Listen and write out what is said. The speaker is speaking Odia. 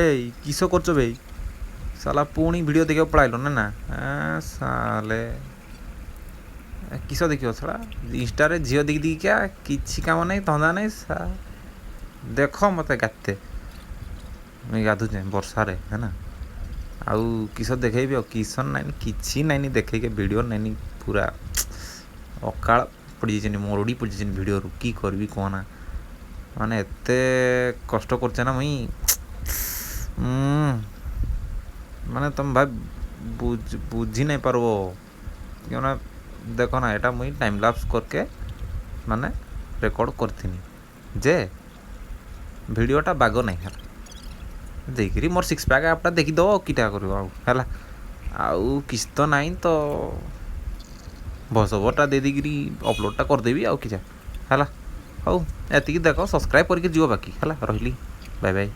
এই কিস করছো বে? সালা পুଣି ভিডিও ଦେଖିବାକୁ ପଳାଇଲ ନା ସାଲେ କିସ ଦେଖିବ ଶଳା ଇନଷ୍ଟାରେ ଝିଅ ଦେଖି ଦେଖିକା କିଛି କାମ ନାହିଁ ଧନ୍ଦା ନାହିଁ ଦେଖ ମୋତେ ଗାତେ ମୁଇଁ ଗାଧୁଛେ ବର୍ଷାରେ ହେଲା ଆଉ କିସ ଦେଖେଇବି ଆଉ କିସ ନାଇନି କିଛି ନାଇନି ଦେଖେଇକି ଭିଡ଼ିଓ ନାଇନି ପୁରା ଅକାଳ ପଡ଼ିଯାଇଛନ୍ତି ମରୁଡ଼ି ପଡ଼ିଯାଇଛନ୍ତି ଭିଡ଼ିଓରୁ କି କରିବି କହନା ମାନେ ଏତେ କଷ୍ଟ କରୁଛେ ନା ମୁଇଁ ମାନେ ତୁମେ ଭାଇ ବୁଝି ନାଇଁ ପାରବ क्यों देखो ना एटा मुई टाइम लैप्स करके माने रेकर्ड करथिनी जे वीडियोटा बाग नहीं है देखिरी मोर सिक्स पैक आपटा देखी दो किटा कर आउ किस तो नहीं तो भसबटा दे देकिरी अपलोडटा करदेवी आउ किजा है हौ एतिकी देख सब्सक्राइब करके जीव बाकी है रही बाय बाय।